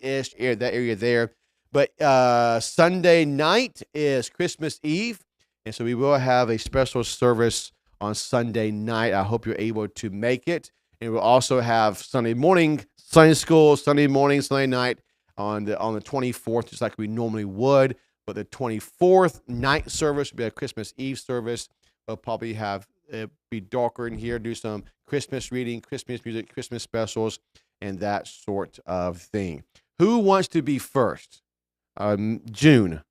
ish area, that area there. But Sunday night is Christmas Eve, and so we will have a special service on Sunday night. I hope you're able to make it. And we'll also have Sunday morning Sunday school, Sunday morning, Sunday night on the 24th, just like we normally would. But the 24th night service will be a Christmas Eve service. We'll probably have it be darker in here, do some Christmas reading, Christmas music, Christmas specials, and that sort of thing. Who wants to be first? June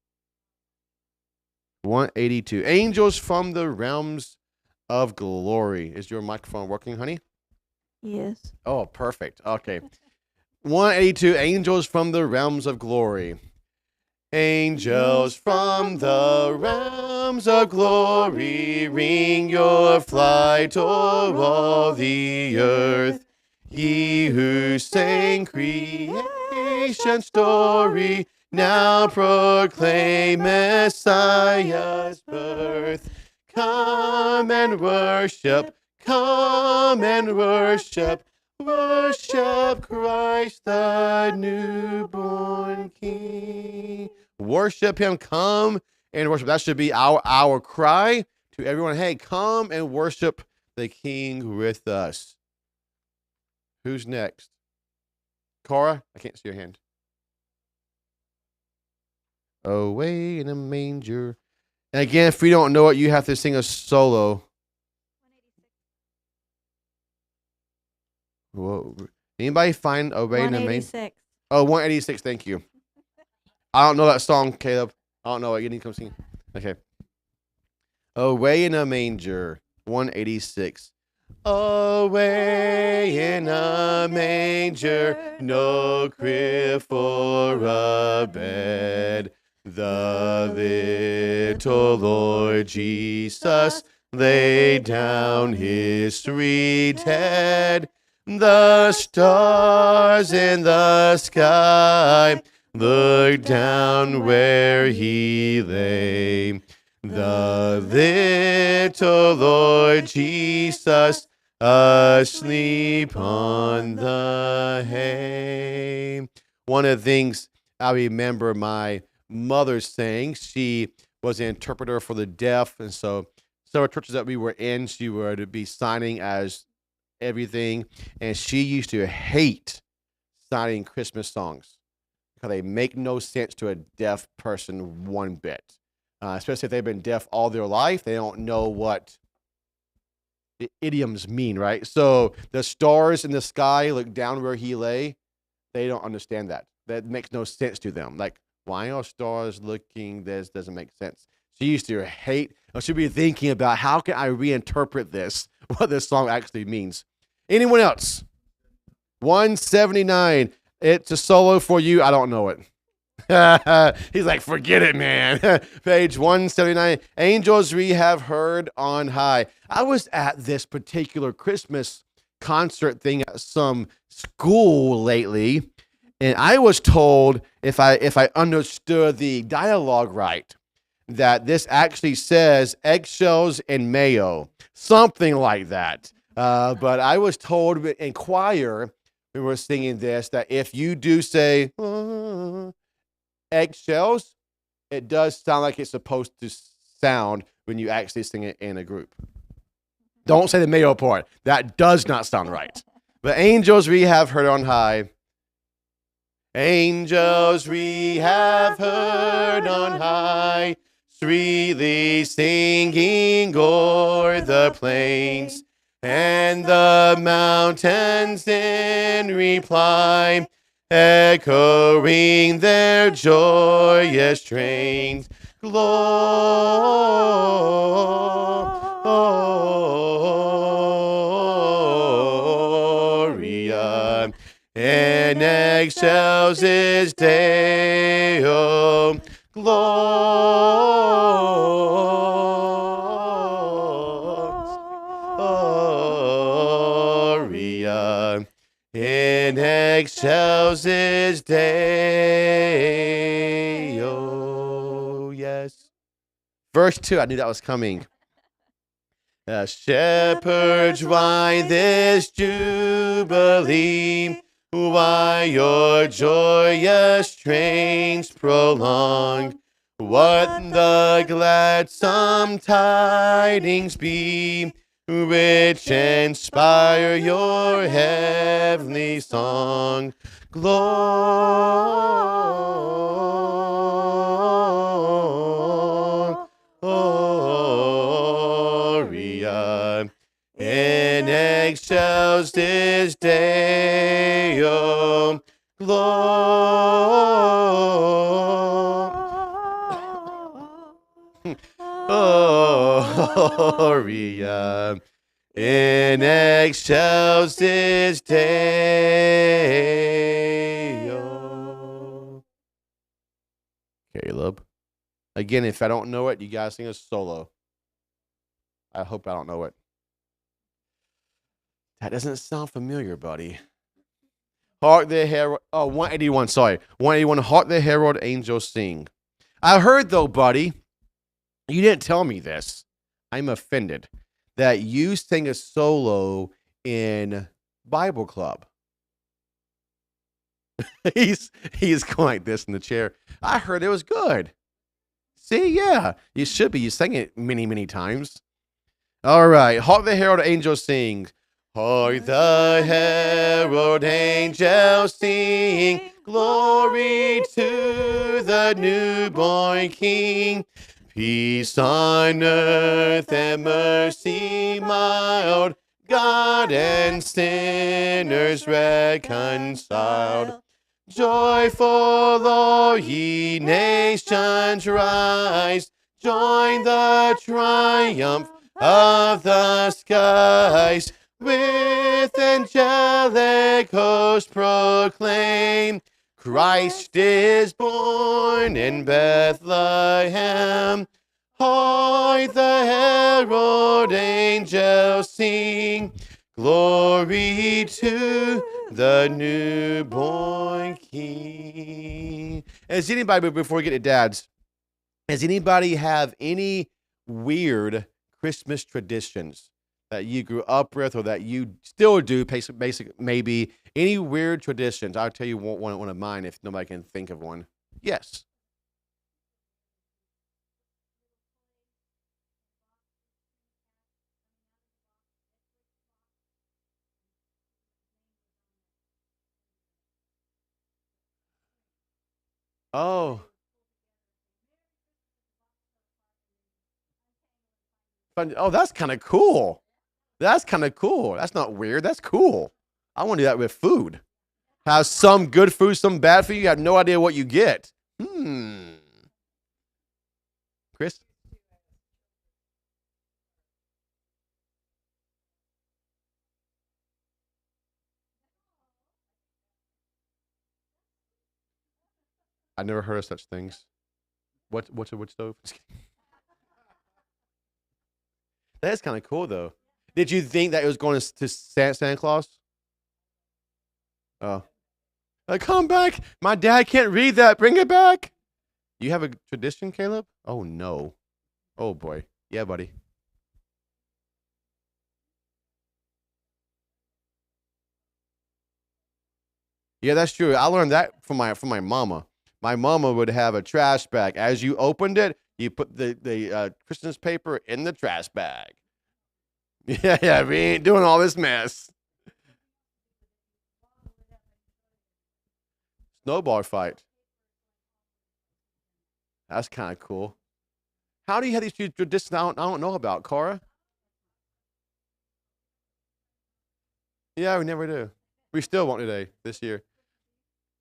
182. Angels from the realms of glory. Is your microphone working, honey? Yes. Oh, perfect. Okay. 182. Angels from the realms of glory. Angels from the realms of glory, ring your flight o'er all the earth. Ye who sang creation's story, now proclaim Messiah's birth. Come and worship, worship Christ the newborn King. Worship him, come and worship. That should be our cry to everyone. Hey, come and worship the King with us. Who's next? Cora? I can't see your hand. Away in a manger. And again, if we don't know it, you have to sing a solo. Whoa. Anybody find Away in a Manger? 186. Oh, 186, thank you. I don't know that song, Caleb. I don't know it. You need to come sing. Okay. Away in a Manger, 186. Away in a manger, no crib for a bed. The little Lord Jesus laid down his sweet head. The stars in the sky look down where he lay. The little Lord Jesus asleep on the hay. One of the things I remember my mother saying, she was an interpreter for the deaf, and so several churches that we were in, she would be signing as everything, and she used to hate signing Christmas songs because they make no sense to a deaf person one bit. Especially if they've been deaf all their life, they don't know what the idioms mean, right? So the stars in the sky look down where he lay. They don't understand that. That makes no sense to them. Like, why are stars looking? This doesn't make sense. She used to hate, or she'd be thinking about, how can I reinterpret this, what this song actually means. Anyone else? 179. It's a solo for you. I don't know it. He's like, forget it, man. Page 179. Angels we have heard on high. I was at this particular Christmas concert thing at some school lately, and I was told, if I understood the dialogue right, that this actually says eggshells and mayo, something like that. But I was told in choir, we were singing this, that if you do say eggshells, it does sound like it's supposed to sound when you actually sing it in a group. Don't say the mayo part. That does not sound right. But angels we have heard on high. Angels we have heard on high, sweetly singing o'er the plains and the mountains in reply, echoing their joyous strains. Gloria in excelsis Deo. Gloria in excelsis Deo. Yes. Verse 2, I knew that was coming. Shepherds, why this jubilee? Why your joyous strains prolong? What the gladsome tidings be, which inspire your heavenly song? Gloria in excelsis Deo. Gloria in excelsis Deo. Caleb. Again, if I don't know it, you guys sing a solo. I hope I don't know it. That doesn't sound familiar, buddy. Hark the herald. Oh, 181, sorry. 181, hark the herald angels sing. I heard, though, buddy, you didn't tell me this. I'm offended that you sang a solo in Bible Club. He's going like this in the chair. I heard it was good. See, yeah, you should be. You sang it many, many times. All right, hark the herald angels sing. Hark the herald angels sing, glory to the newborn King. Peace on earth and mercy mild, God and sinners reconciled. Joyful all ye nations rise, join the triumph of the skies. With angelic hosts proclaim, Christ is born in Bethlehem. Hark the herald angels sing, glory to the newborn King. Has anybody, before we get to dads, does anybody have any weird Christmas traditions that you grew up with or that you still do, basic maybe any weird traditions? I'll tell you one of mine if nobody can think of one. Yes. Oh. Oh, that's kind of cool. That's kind of cool. That's not weird. That's cool. I want to do that with food. Have some good food, some bad food. You have no idea what you get. Chris? I never heard of such things. What's a wood stove? That's kind of cool, though. Did you think that it was going to Santa Claus? Oh. Come back. My dad can't read that. Bring it back. You have a tradition, Caleb? Oh, no. Oh, boy. Yeah, buddy. Yeah, that's true. I learned that from my mama. My mama would have a trash bag. As you opened it, you put the Christmas paper in the trash bag. Yeah, we ain't doing all this mess. Snowball fight. That's kind of cool. How do you have these two traditions I don't know about, Cora? Yeah, we never do. We still won't today, this year.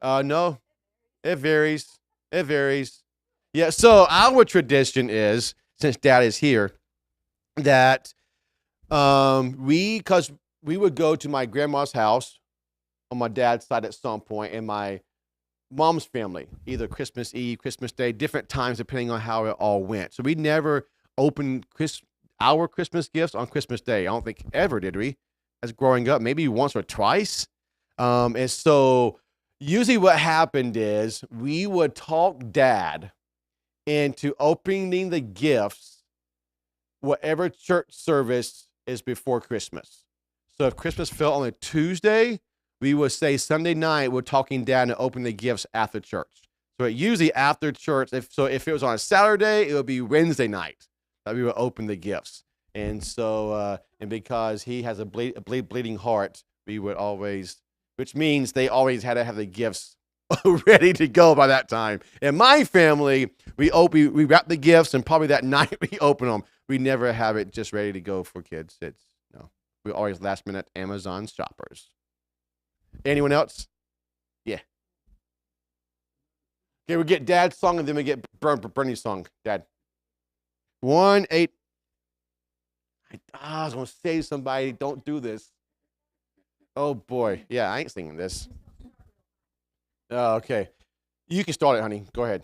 No, it varies. It varies. Yeah, so our tradition is, since Dad is here, that because we would go to my grandma's house on my dad's side at some point, and my mom's family, either Christmas Eve, Christmas Day, different times depending on how it all went. So we never opened our Christmas gifts on Christmas Day. I don't think ever did we, as growing up, maybe once or twice. And so usually what happened is we would talk Dad into opening the gifts whatever church service is before Christmas. So if Christmas fell on a Tuesday, we would say Sunday night we're talking down and open the gifts after church. So usually after church, if it was on a Saturday, it would be Wednesday night that we would open the gifts. And so, and because he has a bleeding heart, we would always, which means they always had to have the gifts ready to go by that time. In my family, we wrap the gifts, and probably that night we open them. We never have it just ready to go for kids. We're always last minute Amazon shoppers. Anyone else? Yeah. Okay, we get Dad's song, and then we get Bernie's song. Dad. 1-8. I was going to say to somebody, don't do this. Oh, boy. Yeah, I ain't singing this. Oh, okay. You can start it, honey. Go ahead.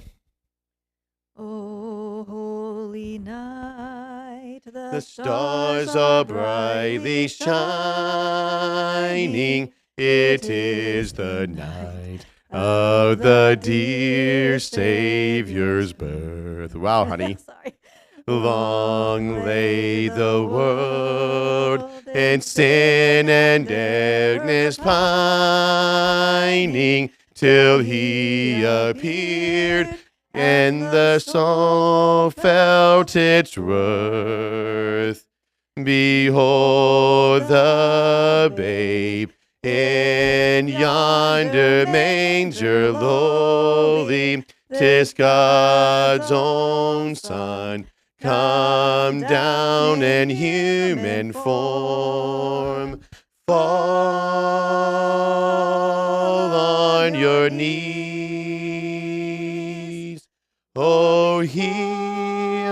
Oh, holy night, the stars are brightly shining. It is the night of the dear Savior's birth. Wow, honey. Sorry. Long lay the world in sin and darkness pining, till he appeared, and the soul felt its worth. Behold the babe in yonder manger lowly, 'tis God's own Son, come down in human form. Fall on your knees, oh, hear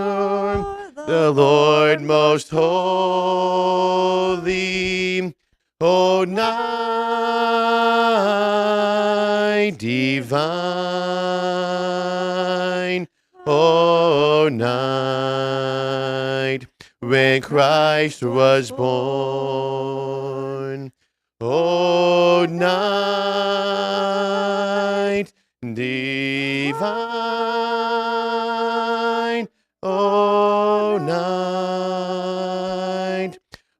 the Lord most holy, O night divine, O night when Christ was born, O night divine, O night,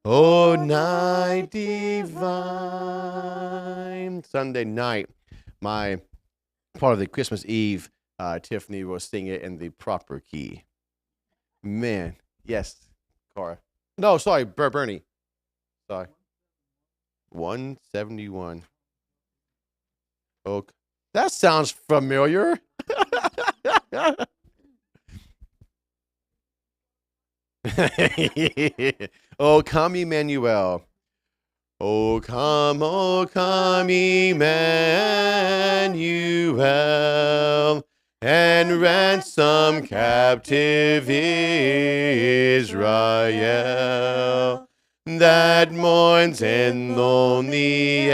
O night divine. Sunday night, my part of the Christmas Eve, Tiffany will sing it in the proper key. Man, yes, Cora. No, sorry, Bernie. Sorry. 171. Oh, that sounds familiar. Oh, come, Emmanuel. Oh, come, Emmanuel, and ransom captive Israel, that mourns in lonely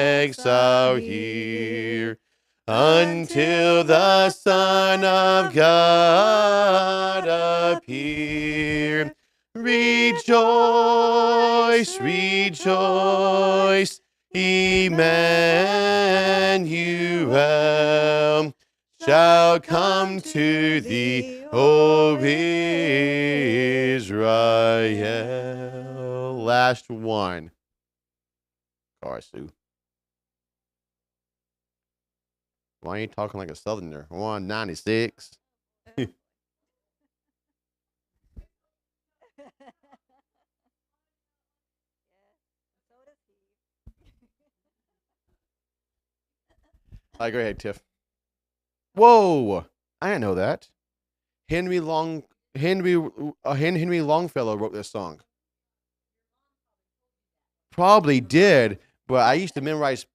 exile here, until the Son of God appear. Rejoice, rejoice, Emmanuel shall come to thee, O Israel. Last one. Sue. Why are you talking like a southerner? 196. All right, go ahead, Tiff. Whoa, I didn't know that. Henry Longfellow wrote this song. Probably did, but I used to memorize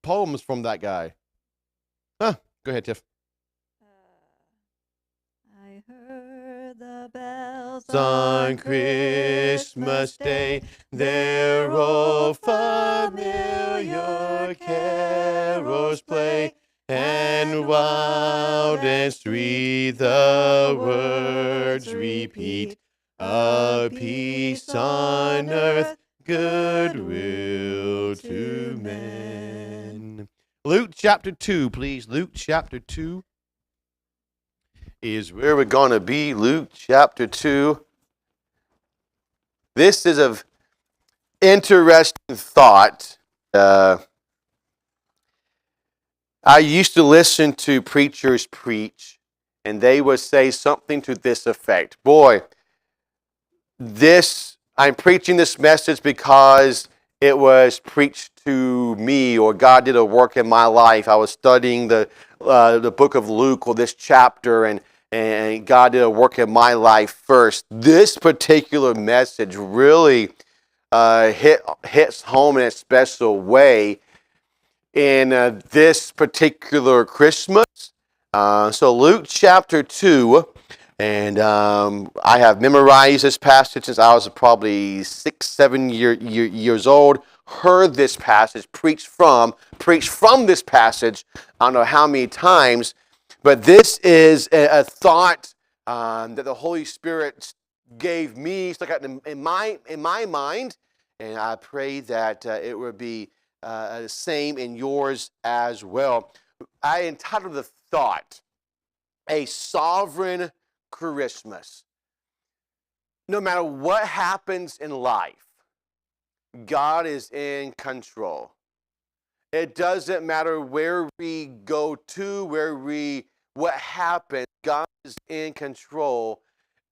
poems from that guy. Huh? Go ahead, Tiff. I heard the bells On Christmas Day, their old familiar carols play, and wild and sweet the words repeat, of peace on earth, goodwill to men. Luke chapter 2, please. Luke chapter 2 is where we're going to be. Luke chapter 2. This is interesting thought. I used to listen to preachers preach, and they would say something to this effect. Boy, I'm preaching this message because it was preached to me, or God did a work in my life. I was studying the book of Luke, or this chapter, and God did a work in my life first. This particular message really hits home in a special way in this particular Christmas. So Luke chapter 2, and I have memorized this passage since I was probably 6, 7 years old. Heard this passage, preached from this passage, I don't know how many times, but this is a thought that the Holy Spirit gave me, stuck out in my mind, and I pray that it would be the same in yours as well. I entitled the thought, A Sovereign Christmas. No matter what happens in life, God is in control. It doesn't matter where we go to, what happens, God is in control.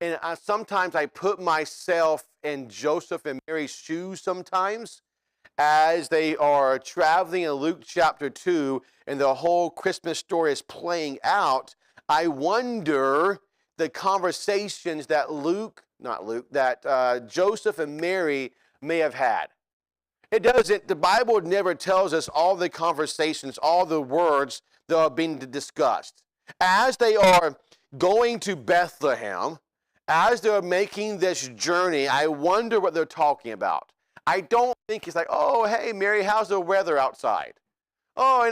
And sometimes I put myself in Joseph and Mary's shoes sometimes, as they are traveling in Luke chapter 2 and the whole Christmas story is playing out. I wonder the conversations that Joseph and Mary may have had. The Bible never tells us all the conversations, all the words that are being discussed. As they are going to Bethlehem, as they're making this journey, I wonder what they're talking about. I don't think it's like, oh, hey, Mary, how's the weather outside? Oh,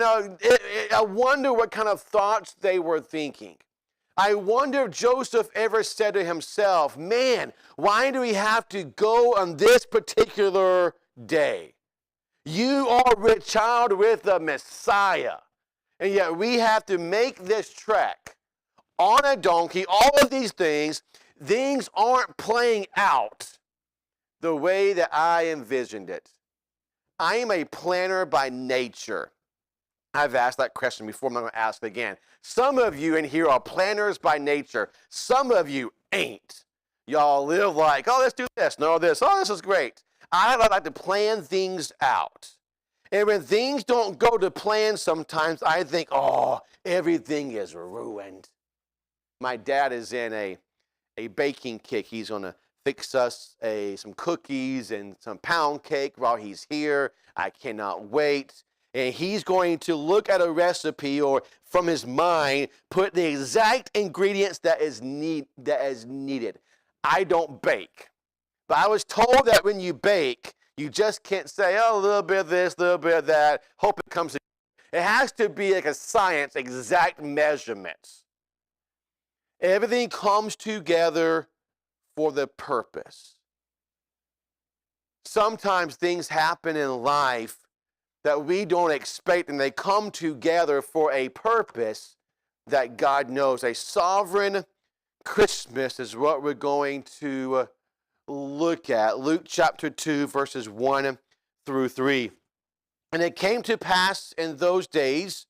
I wonder what kind of thoughts they were thinking. I wonder if Joseph ever said to himself, man, why do we have to go on this particular day? You are a child with the Messiah, and yet we have to make this trek on a donkey. All of these things aren't playing out the way that I envisioned it. I am a planner by nature. I've asked that question before. I'm not going to ask it again. Some of you in here are planners by nature. Some of you ain't. Y'all live like, oh, let's do this. No, this. Oh, this is great. I like to plan things out. And when things don't go to plan, sometimes I think, oh, everything is ruined. My dad is in a baking kick. He's going to fix us some cookies and some pound cake while he's here. I cannot wait. And he's going to look at a recipe, or from his mind, put the exact ingredients that is needed. I don't bake. But I was told that when you bake, you just can't say, oh, a little bit of this, a little bit of that, hope it comes together. It has to be like a science, exact measurements. Everything comes together for the purpose. Sometimes things happen in life that we don't expect, and they come together for a purpose that God knows. A sovereign Christmas is what we're going to look at. Luke chapter 2, verses 1 through 3. And it came to pass in those days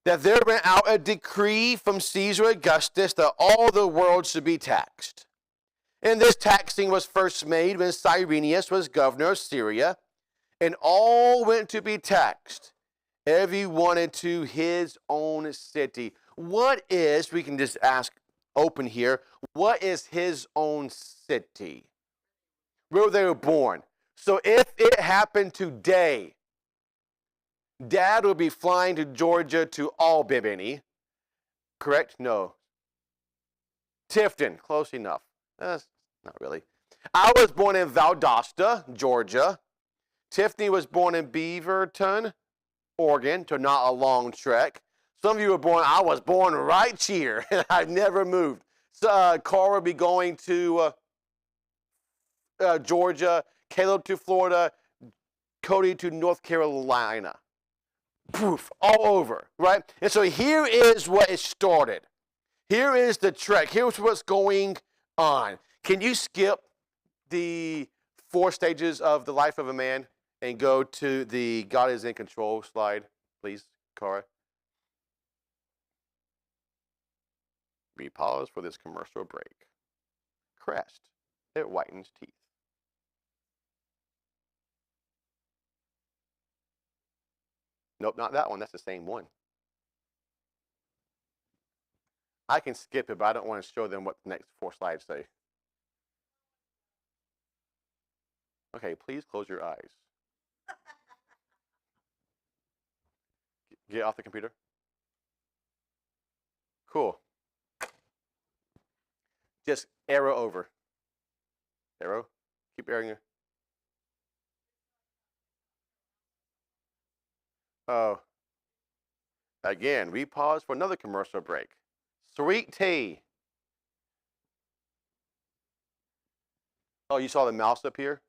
that there went out a decree from Caesar Augustus that all the world should be taxed. And this taxing was first made when Cyrenius was governor of Syria, and all went to be taxed, every one into his own city. We can just ask open here, what is his own city? Where they were born. So if it happened today, Dad would be flying to Georgia to Albany, correct? No. Tifton, close enough. Not really. I was born in Valdosta, Georgia. Tiffany was born in Beaverton, Oregon, so not a long trek. Some of you I was born right here, and I've never moved. So, Carl will be going to Georgia, Caleb to Florida, Cody to North Carolina. Poof, all over, right? And so here is what it started. Here is the trek. Here's what's going on. Can you skip the 4 stages of the life of a man and go to the God is in control slide, please, Cara. We pause for this commercial break. Crest. It whitens teeth. Nope, not that one. That's the same one. I can skip it, but I don't want to show them what the next 4 slides say. Okay, please close your eyes. Get off the computer. Cool. Just arrow over. Arrow. Keep arrowing. Oh. Again, we pause for another commercial break. Sweet tea. Oh, you saw the mouse up here?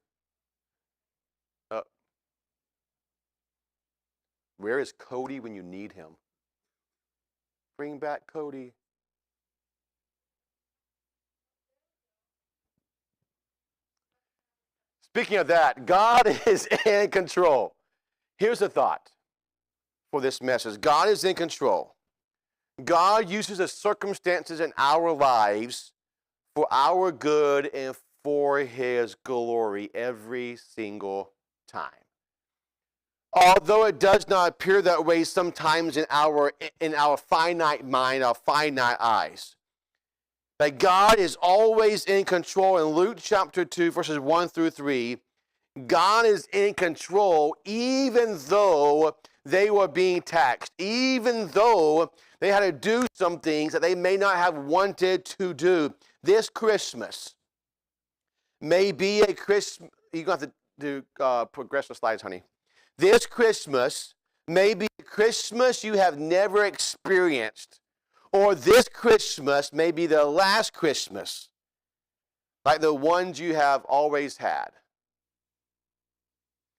Where is Cody when you need him? Bring back Cody. Speaking of that, God is in control. Here's a thought for this message. God is in control. God uses the circumstances in our lives for our good and for his glory every single time. Although it does not appear that way sometimes in our finite mind, our finite eyes. That God is always in control. In Luke chapter 2, verses 1 through 3, God is in control even though they were being taxed, even though they had to do some things that they may not have wanted to do. This Christmas may be a Christmas. You're going to have to do progressive slides, honey. This Christmas may be a Christmas you have never experienced, or this Christmas may be the last Christmas, like the ones you have always had.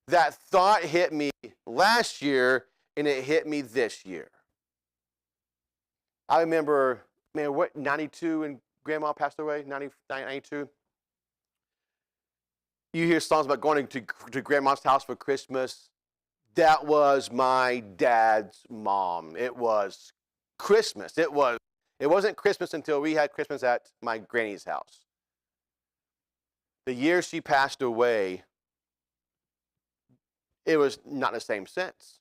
That thought hit me last year, and it hit me this year. I remember, 92 and Grandma passed away, 92. You hear songs about going to Grandma's house for Christmas. That was my dad's mom. It was Christmas. It wasn't Christmas until we had Christmas at my granny's house. The year she passed away, it was not the same sense.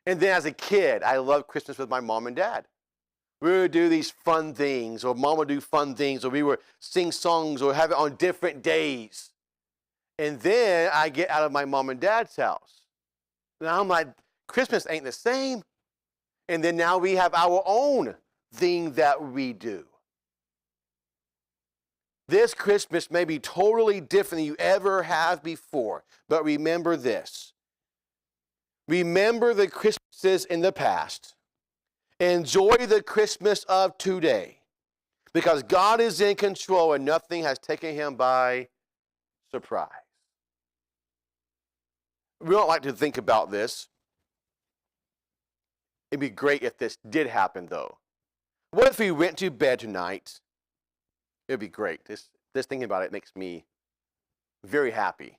And then as a kid, I loved Christmas with my mom and dad. We would do these fun things, or mom would do fun things, or we would sing songs or have it on different days. And then I get out of my mom and dad's house. Now I'm like, Christmas ain't the same. And then now we have our own thing that we do. This Christmas may be totally different than you ever have before. But remember this. Remember the Christmases in the past. Enjoy the Christmas of today. Because God is in control and nothing has taken him by surprise. We don't like to think about this. It'd be great if this did happen, though. What if we went to bed tonight? It'd be great. This thinking about it makes me very happy.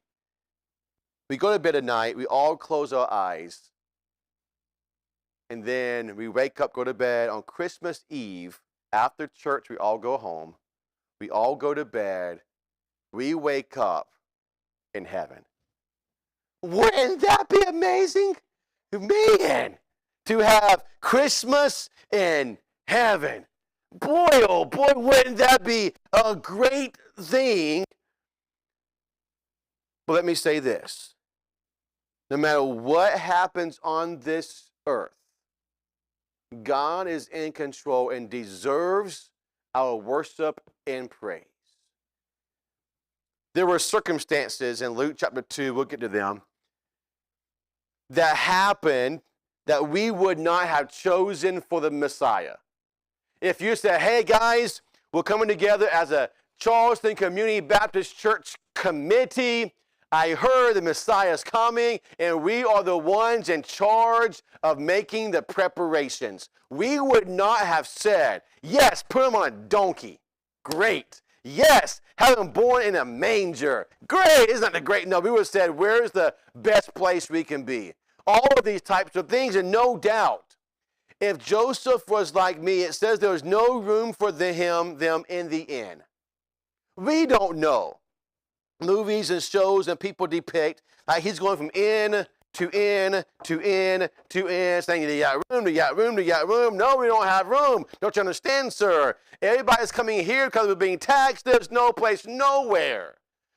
We go to bed at night, we all close our eyes, and then we wake up, go to bed on Christmas Eve. After church, we all go home. We all go to bed. We wake up in heaven. Wouldn't that be amazing? Man, to have Christmas in heaven. Boy, oh boy, wouldn't that be a great thing? But let me say this. No matter what happens on this earth, God is in control and deserves our worship and praise. There were circumstances in Luke chapter 2, we'll get to them, that happened that we would not have chosen for the Messiah. If you said, hey guys, we're coming together as a Charleston Community Baptist Church committee. I heard the Messiah is coming, and we are the ones in charge of making the preparations. We would not have said, yes, put him on a donkey. Great. Yes, have him born in a manger. Great, isn't that the great? No, we would have said, where's the best place we can be? All of these types of things, and no doubt, if Joseph was like me, it says there was no room for them in the inn. We don't know. Movies and shows and people depict like he's going from inn to inn to inn to inn, saying, you got room, you got room, you got room. No, we don't have room. Don't you understand, sir? Everybody's coming here because we're being taxed. There's no place nowhere.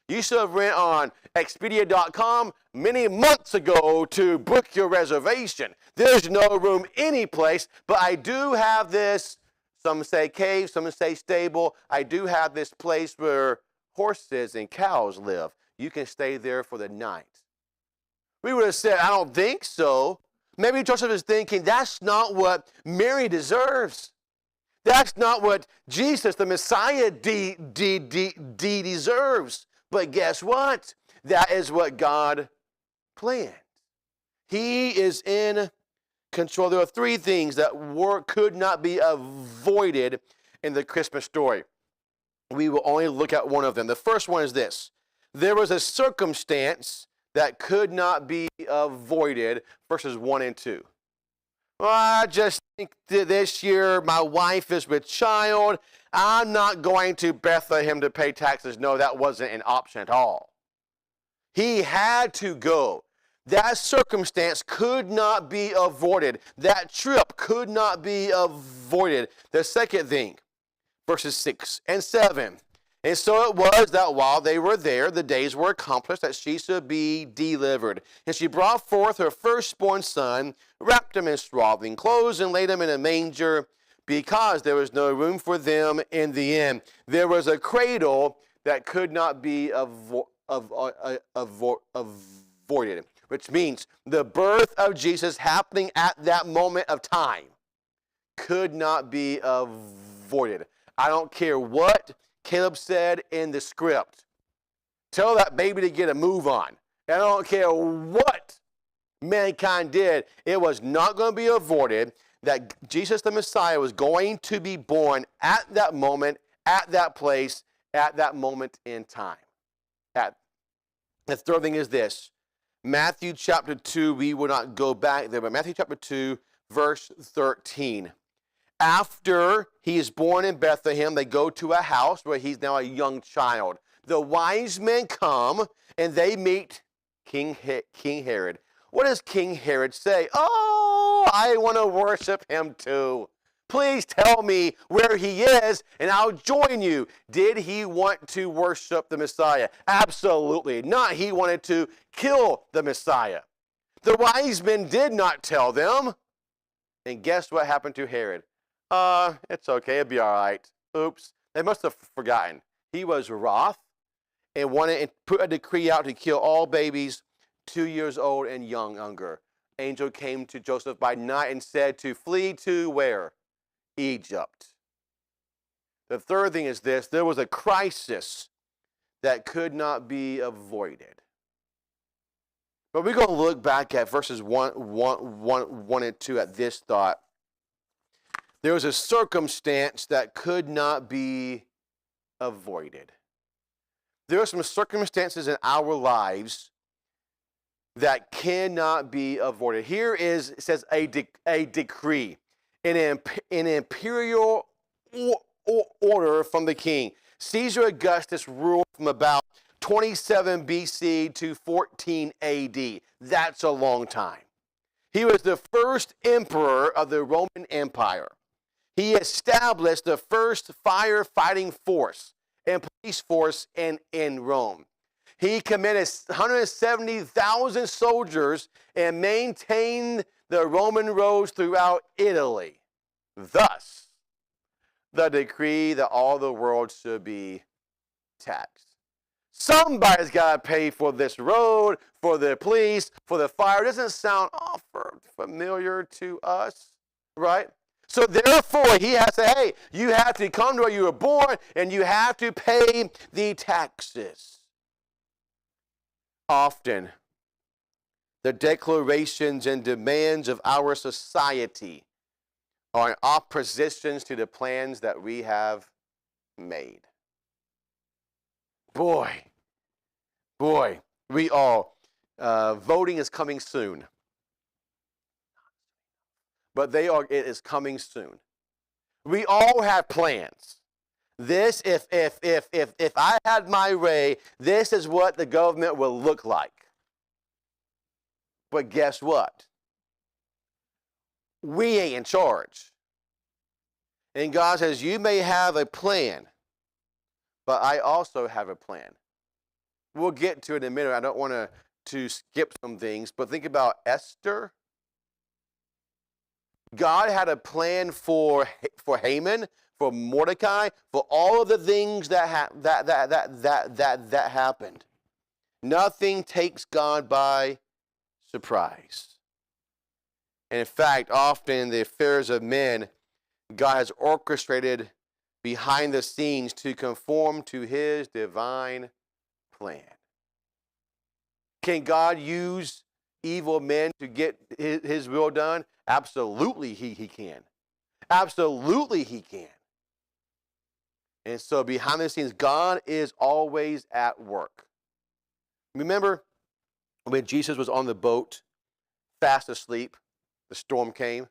You should have went on Expedia.com many months ago to book your reservation. There's no room any place, but I do have this, some say cave, some say stable. I do have this place where horses and cows live. You can stay there for the night. We would have said, I don't think so. Maybe Joseph is thinking, that's not what Mary deserves. That's not what Jesus, the Messiah, deserves. But guess what? That is what God planned. He is in control. There are three things that could not be avoided in the Christmas story. We will only look at one of them. The first one is this. There was a circumstance that could not be avoided, verses 1 and 2. Well, I just think that this year my wife is with child. I'm not going to Bethlehem to pay taxes. No, that wasn't an option at all. He had to go. That circumstance could not be avoided. That trip could not be avoided. The second thing, verses 6 and 7. And so it was that while they were there, the days were accomplished that she should be delivered. And she brought forth her firstborn son, wrapped him in swaddling clothes, and laid him in a manger, because there was no room for them in the inn. There was a cradle that could not be avoided, which means the birth of Jesus happening at that moment of time could not be avoided. I don't care what Caleb said in the script. Tell that baby to get a move on. I don't care what mankind did. It was not going to be avoided that Jesus the Messiah was going to be born at that moment, at that place, at that moment in time. The third thing is this. Matthew chapter 2, we will not go back there, but Matthew chapter 2, verse 13. After he is born in Bethlehem, they go to a house where he's now a young child. The wise men come and they meet King Herod. What does King Herod say? Oh, I want to worship him too. Please tell me where he is and I'll join you. Did he want to worship the Messiah? Absolutely not. He wanted to kill the Messiah. The wise men did not tell them. And guess what happened to Herod? It's okay, it'll be all right. Oops, they must have forgotten. He was wroth and wanted to put a decree out to kill all babies 2 years old and younger. Angel came to Joseph by night and said to flee to where? Egypt. The third thing is this. There was a crisis that could not be avoided. But we're going to look back at verses 1 and 2 at this thought. There was a circumstance that could not be avoided. There are some circumstances in our lives that cannot be avoided. Here is, it says, a decree, an imperial order from the king. Caesar Augustus ruled from about 27 BC to 14 AD. That's a long time. He was the first emperor of the Roman Empire. He established the first firefighting force and police force in Rome. He commanded 170,000 soldiers and maintained the Roman roads throughout Italy. Thus, the decree that all the world should be taxed. Somebody's got to pay for this road, for the police, for the fire. Doesn't sound familiar to us, right? So therefore, he has to say, hey, you have to come to where you were born, and you have to pay the taxes. Often, the declarations and demands of our society are in opposition to the plans that we have made. Boy, we all, voting is coming soon. But it is coming soon. We all have plans. This, if I had my way, this is what the government will look like. But guess what? We ain't in charge. And God says, you may have a plan, but I also have a plan. We'll get to it in a minute. I don't want to skip some things, but think about Esther. God had a plan for Haman, for Mordecai, for all of the things that happened. Nothing takes God by surprise. And in fact, often in the affairs of men, God has orchestrated behind the scenes to conform to his divine plan. Can God use evil men to get his will done? Absolutely he can. Absolutely he can. And so behind the scenes, God is always at work. Remember when Jesus was on the boat, fast asleep, the storm came,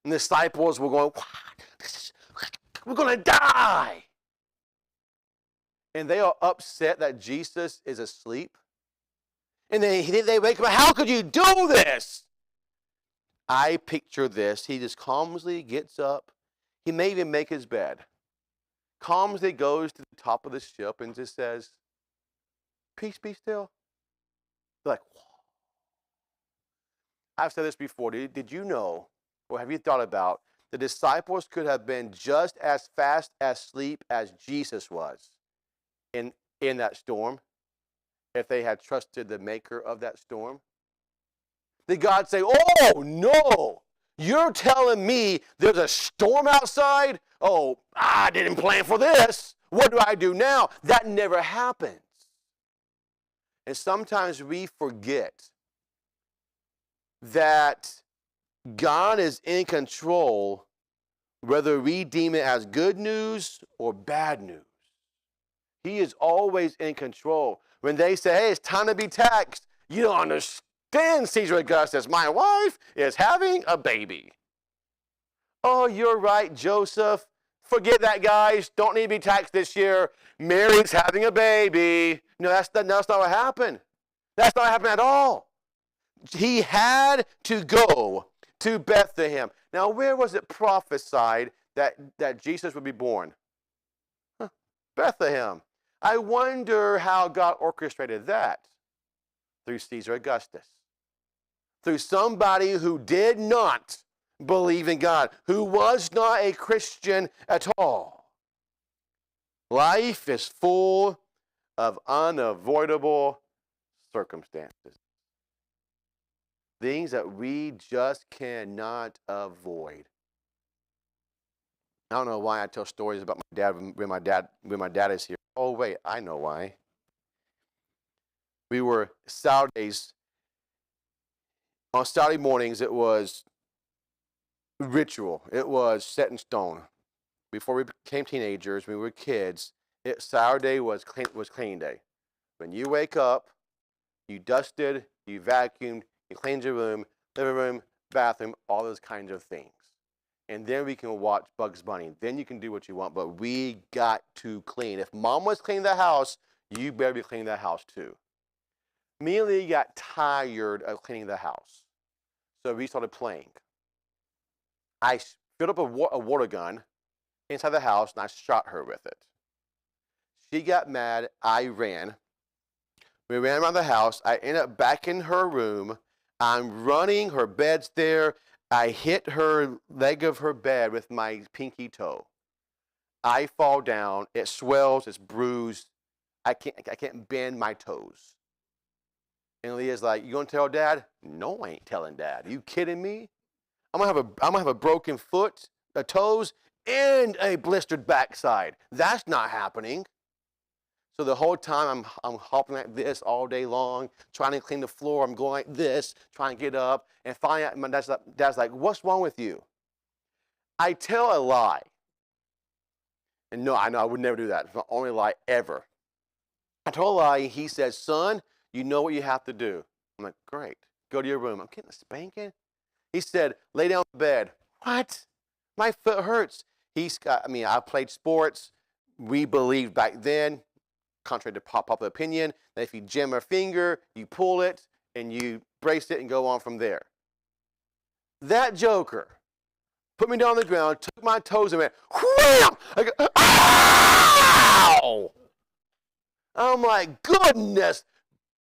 and the disciples were going, we're going to die. And they are upset that Jesus is asleep. And they wake up, how could you do this? I picture this. He just calmly gets up. He may even make his bed. Calmly goes to the top of the ship and just says, peace be still. They're like, whoa. I've said this before. Did you know, or have you thought about, the disciples could have been just as fast asleep as Jesus was in that storm if they had trusted the maker of that storm? Did God say, oh, no, you're telling me there's a storm outside? Oh, I didn't plan for this. What do I do now? That never happens. And sometimes we forget that God is in control, whether we deem it as good news or bad news. He is always in control. When they say, hey, it's time to be taxed, you don't understand, Caesar Augustus. My wife is having a baby. Oh, you're right, Joseph. Forget that, guys. Don't need to be taxed this year. Mary's having a baby. No, that's not what happened. That's not what happened at all. He had to go to Bethlehem. Now, where was it prophesied that Jesus would be born? Bethlehem. I wonder how God orchestrated that. Through Caesar Augustus. Through somebody who did not believe in God, who was not a Christian at all. Life is full of unavoidable circumstances. Things that we just cannot avoid. I don't know why I tell stories about my dad when my dad is here. Oh wait, I know why. We were Saturdays. On Saturday mornings, it was ritual. It was set in stone. Before we became teenagers, when we were kids, Saturday was cleaning day. When you wake up, you dusted, you vacuumed, you cleaned your room, living room, bathroom, all those kinds of things. And then we can watch Bugs Bunny. Then you can do what you want, but we got to clean. If mom was cleaning the house, you better be cleaning the house too. Me and Lee got tired of cleaning the house, so we started playing. I filled up a water gun inside the house, and I shot her with it. She got mad. I ran. We ran around the house. I ended up back in her room. I'm running. Her bed's there. I hit her leg of her bed with my pinky toe. I fall down. It swells. It's bruised. I can't bend my toes. And Leah's like, "You gonna tell Dad?" "No, I ain't telling Dad. Are you kidding me? I'm gonna have a broken foot, toes, and a blistered backside. That's not happening." So the whole time I'm hopping like this all day long, trying to clean the floor. I'm going like this, trying to get up, and finally my dad's like, "What's wrong with you?" I tell a lie. And no, I know I would never do that. It's my only lie ever. I told Eli, he said, son, you know what you have to do. I'm like, great. Go to your room. I'm getting a spanking. He said, lay down in bed. What? My foot hurts. I played sports. We believed back then, contrary to popular opinion, that if you jam a finger, you pull it, and you brace it and go on from there. That joker put me down on the ground, took my toes and went, wham! I go, ow! I'm like, goodness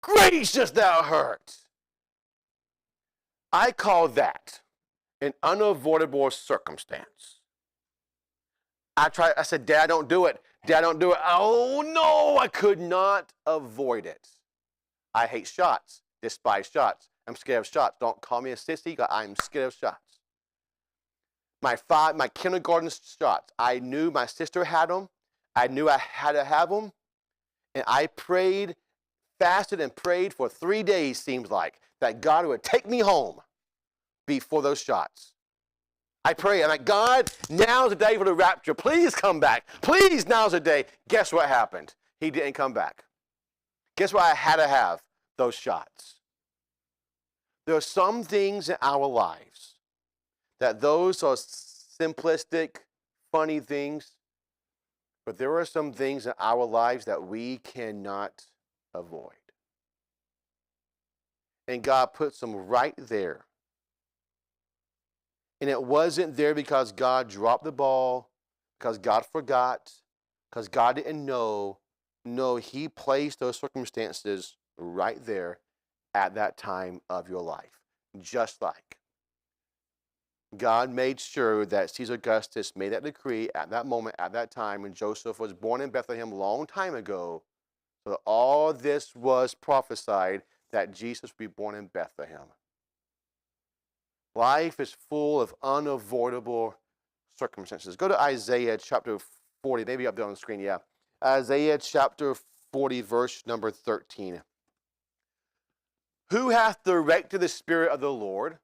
gracious, that hurt. I call that an unavoidable circumstance. I said, Dad, don't do it. Dad, don't do it. Oh, no, I could not avoid it. I hate shots, despise shots. I'm scared of shots. Don't call me a sissy, I'm scared of shots. My kindergarten shots, I knew my sister had them. I knew I had to have them. And I fasted and prayed for 3 days, seems like, that God would take me home before those shots. I pray, I'm like, God, now's the day for the rapture. Please come back. Please, now's the day. Guess what happened? He didn't come back. Guess what? I had to have those shots. There are some things in our lives that those are simplistic, funny things, but there are some things in our lives that we cannot avoid. And God puts them right there. And it wasn't there because God dropped the ball, because God forgot, because God didn't know. No, he placed those circumstances right there at that time of your life. Just like God made sure that Caesar Augustus made that decree at that moment, at that time, when Joseph was born in Bethlehem a long time ago. So all this was prophesied that Jesus would be born in Bethlehem. Life is full of unavoidable circumstances. Go to Isaiah chapter 40, maybe up there on the screen, yeah. Isaiah chapter 40, verse number 13. Who hath directed the Spirit of the Lord,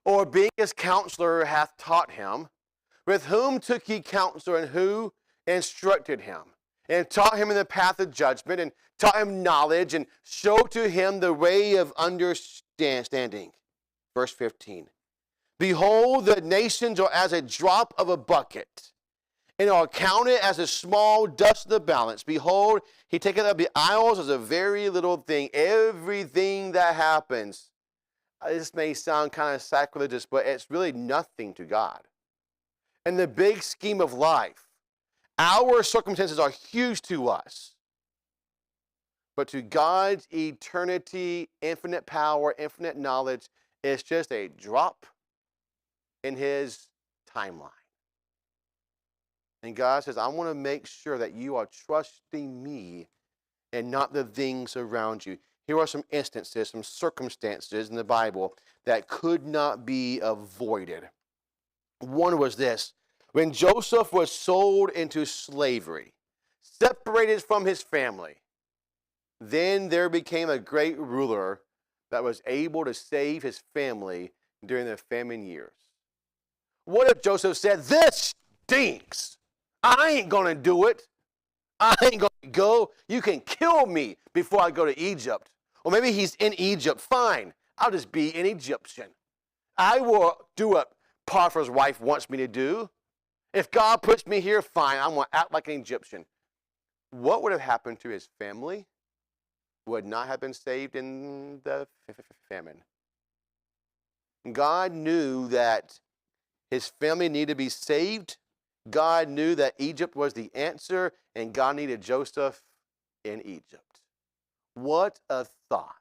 or being his counselor hath taught him? With whom took he counsel, and who instructed him? And taught him in the path of judgment, and taught him knowledge, and showed to him the way of understanding. Verse 15. Behold, the nations are as a drop of a bucket, and are counted as a small dust of the balance. Behold, he taketh up the isles as a very little thing. Everything that happens, this may sound kind of sacrilegious, but it's really nothing to God. In the big scheme of life, our circumstances are huge to us. But to God's eternity, infinite power, infinite knowledge, it's just a drop in his timeline. And God says, I want to make sure that you are trusting me and not the things around you. Here are some instances, some circumstances in the Bible that could not be avoided. One was this. When Joseph was sold into slavery, separated from his family, then there became a great ruler that was able to save his family during the famine years. What if Joseph said, this stinks. I ain't going to do it. I ain't going to go. You can kill me before I go to Egypt. Or maybe he's in Egypt. Fine. I'll just be an Egyptian. I will do what Potiphar's wife wants me to do. If God puts me here, fine. I'm going to act like an Egyptian. What would have happened to his family? Would not have been saved in the famine. God knew that his family needed to be saved. God knew that Egypt was the answer, and God needed Joseph in Egypt. What a thought.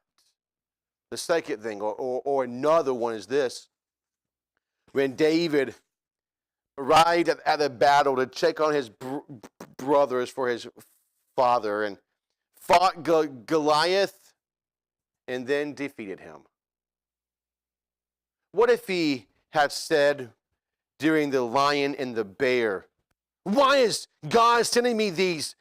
The second thing, or another one, is this. When David arrived at the battle to check on his brothers for his father and fought Goliath and then defeated him. What if he had said during the lion and the bear, why is God sending me these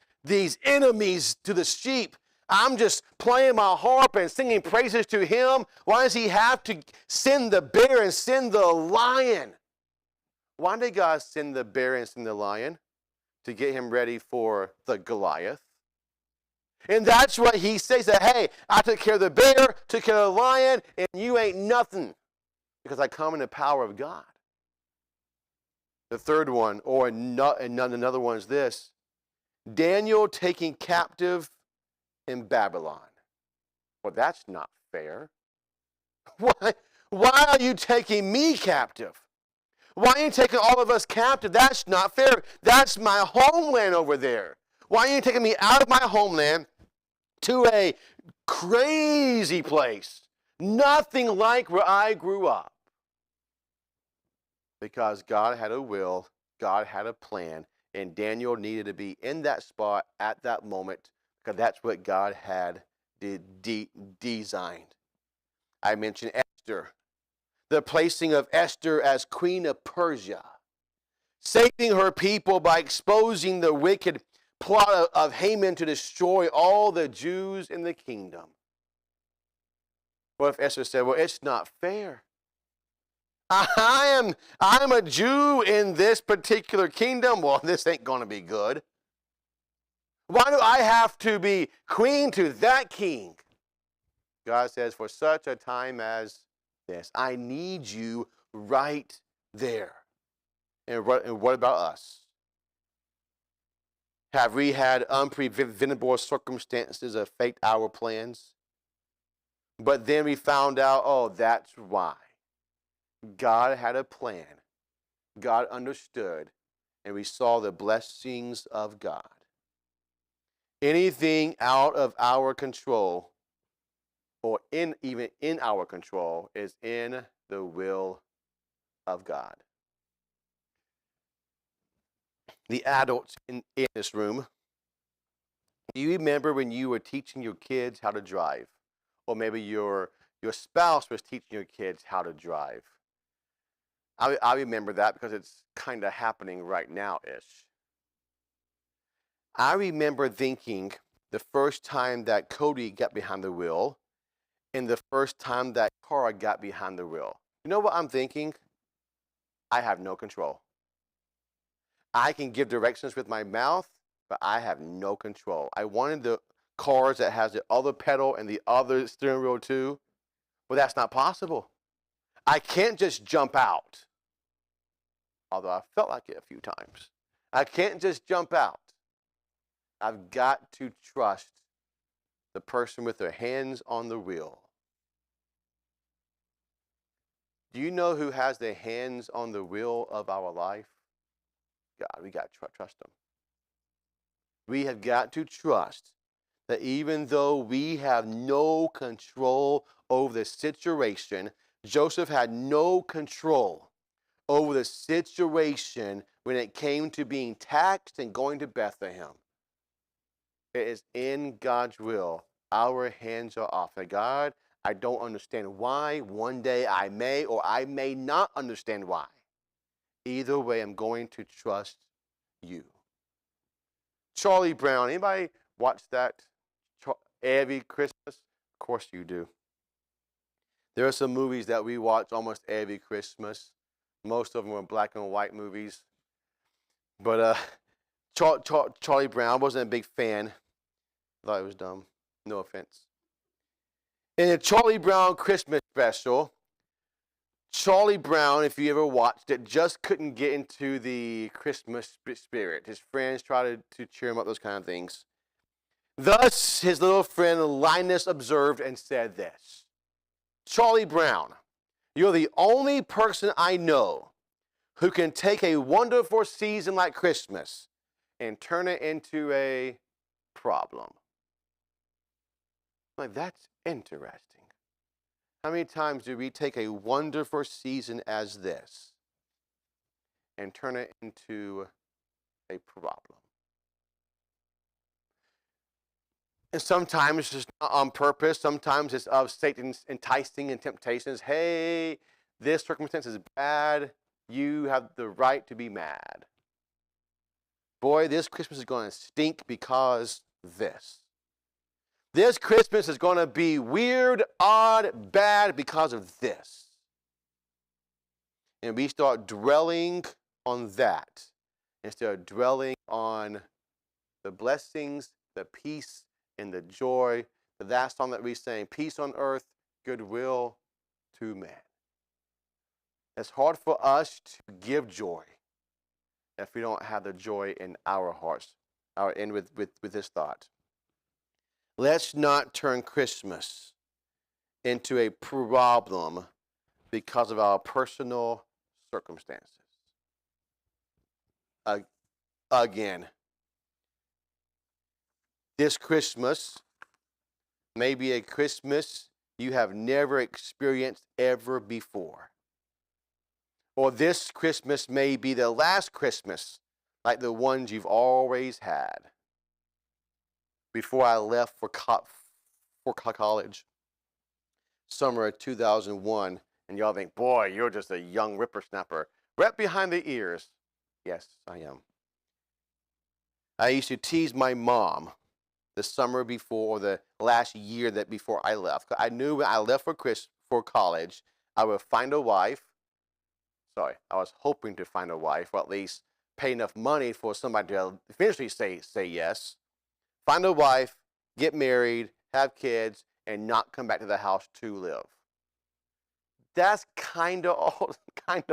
enemies to the sheep? I'm just playing my harp and singing praises to him. Why does he have to send the bear and send the lion? Why did God send the bear and send the lion? To get him ready for the Goliath. And that's what he says, that, hey, I took care of the bear, took care of the lion, and you ain't nothing because I come in the power of God. The third one, or another one is this: Daniel taking captive in Babylon. Well, that's not fair. Why are you taking me captive? Why are you taking all of us captive? That's not fair. That's my homeland over there. Why are you taking me out of my homeland to a crazy place? Nothing like where I grew up. Because God had a will, God had a plan, and Daniel needed to be in that spot at that moment because that's what God had designed. I mentioned Esther, the placing of Esther as queen of Persia, saving her people by exposing the wicked plot of Haman to destroy all the Jews in the kingdom. What if Esther said, well, it's not fair. I'm a Jew in this particular kingdom. Well, this ain't going to be good. Why do I have to be queen to that king? God says, for such a time as this, I need you right there. And what about us? Have we had unpreventable circumstances affect our plans? But then we found out, oh, that's why. God had a plan. God understood. And we saw the blessings of God. Anything out of our control, or even in our control, is in the will of God. The adults in this room, do you remember when you were teaching your kids how to drive? Or maybe your spouse was teaching your kids how to drive. I remember that because it's kind of happening right now-ish. I remember thinking the first time that Cody got behind the wheel and the first time that Cara got behind the wheel. You know what I'm thinking? I have no control. I can give directions with my mouth, but I have no control. I wanted the cars that has the other pedal and the other steering wheel too, but that's not possible. I can't just jump out, although I felt like it a few times. I can't just jump out. I've got to trust the person with their hands on the wheel. Do you know who has their hands on the wheel of our life? God. We got to trust Him. We have got to trust that even though we have no control over the situation, Joseph had no control over the situation when it came to being taxed and going to Bethlehem. It is in God's will. Our hands are off. And God, I don't understand why. One day I may or I may not understand why. Either way, I'm going to trust you. Charlie Brown. Anybody watch that every Christmas? Of course you do. There are some movies that we watch almost every Christmas. Most of them were black and white movies. But Charlie Brown, wasn't a big fan. Thought it was dumb. No offense. In the Charlie Brown Christmas special, Charlie Brown, if you ever watched it, just couldn't get into the Christmas spirit. His friends tried to cheer him up, those kind of things. Thus, his little friend Linus observed and said this: Charlie Brown, you're the only person I know who can take a wonderful season like Christmas and turn it into a problem. Like, that's interesting. How many times do we take a wonderful season as this and turn it into a problem? And sometimes it's not on purpose. Sometimes it's of Satan's enticing and temptations. Hey, this circumstance is bad. You have the right to be mad. Boy, this Christmas is going to stink because this. This Christmas is going to be weird, odd, bad because of this. And we start dwelling on that instead of dwelling on the blessings, the peace, and the joy. The last song that we sang, peace on earth, goodwill to men. It's hard for us to give joy if we don't have the joy in our hearts. I'll end with this thought. Let's not turn Christmas into a problem because of our personal circumstances. Again, this Christmas may be a Christmas you have never experienced ever before. Or this Christmas may be the last Christmas like the ones you've always had. Before I left for college, summer of 2001, and y'all think, boy, you're just a young whippersnapper. Right behind the ears. Yes, I am. I used to tease my mom the summer before, the last year that before I left. I knew when I left for college, I would find a wife. Sorry, I was hoping to find a wife, or at least pay enough money for somebody to eventually say yes. Find a wife, get married, have kids, and not come back to the house to live. That's kind of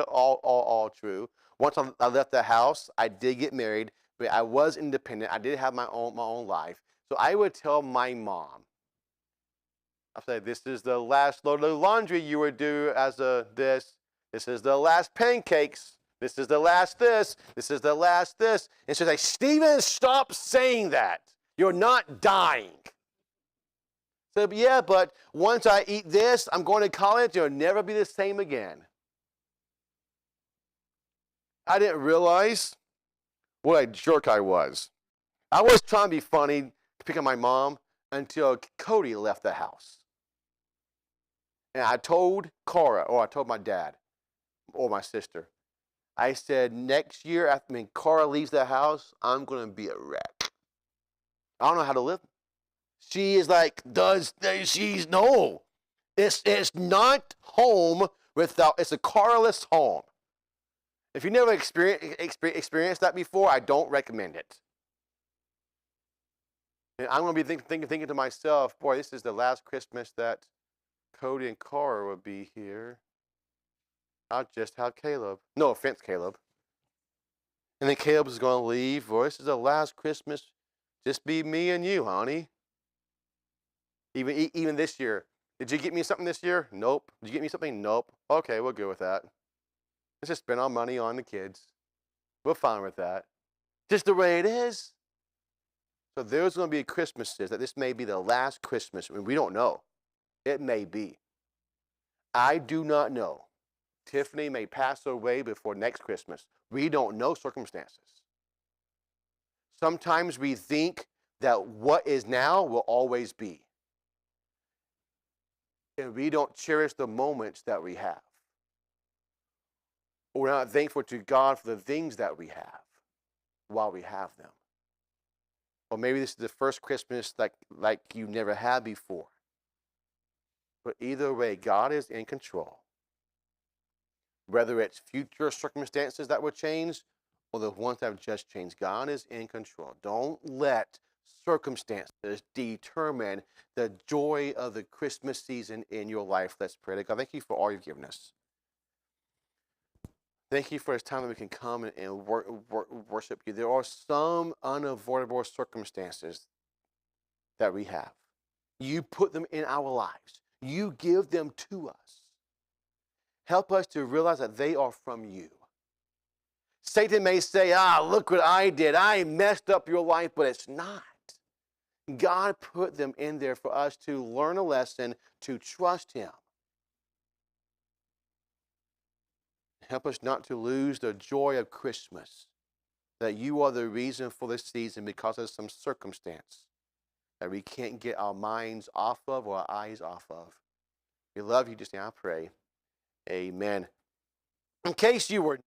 all true. Once I left the house, I did get married, but I was independent. I did have my own life. So I would tell my mom, I said, this is the last load of laundry you would do as a this. This is the last pancakes. This is the last this. This is the last this. And she's like, Stephen, stop saying that. You're not dying. So, yeah, but once I eat this, I'm going to college. It'll never be the same again. I didn't realize what a jerk I was. I was trying to be funny to pick on my mom until Cody left the house. And I told Cora, or I told my dad, or my sister, I said, next year, when Cora leaves the house, I'm going to be a wreck. I don't know how to live. She is like, no. It's not home without, it's a carless home. If you never experienced that before, I don't recommend it. And I'm going to be thinking to myself, boy, this is the last Christmas that Cody and Cora will be here. I'll just have Caleb. No offense, Caleb. And then Caleb is going to leave. Boy, this is the last Christmas. Just be me and you, honey. Even this year. Did you get me something this year? Nope. Did you get me something? Nope. Okay, we'll go with that. Let's just spend our money on the kids. We're fine with that. Just the way it is. So there's going to be Christmases that this may be the last Christmas. I mean, we don't know. It may be. I do not know. Tiffany may pass away before next Christmas. We don't know circumstances. Sometimes we think that what is now will always be. And we don't cherish the moments that we have. Or we're not thankful to God for the things that we have while we have them. Or maybe this is the first Christmas like you never had before. But either way, God is in control. Whether it's future circumstances that will change or the ones that have just changed, God is in control. Don't let circumstances determine the joy of the Christmas season in your life. Let's pray to God. Thank you for all you've given us. Thank you for this time that we can come and worship you. There are some unavoidable circumstances that we have. You put them in our lives. You give them to us. Help us to realize that they are from you. Satan may say, look what I did. I messed up your life, but it's not. God put them in there for us to learn a lesson, to trust him. Help us not to lose the joy of Christmas, that you are the reason for this season because of some circumstance that we can't get our minds off of or our eyes off of. We love you, just now I pray. Amen. In case you were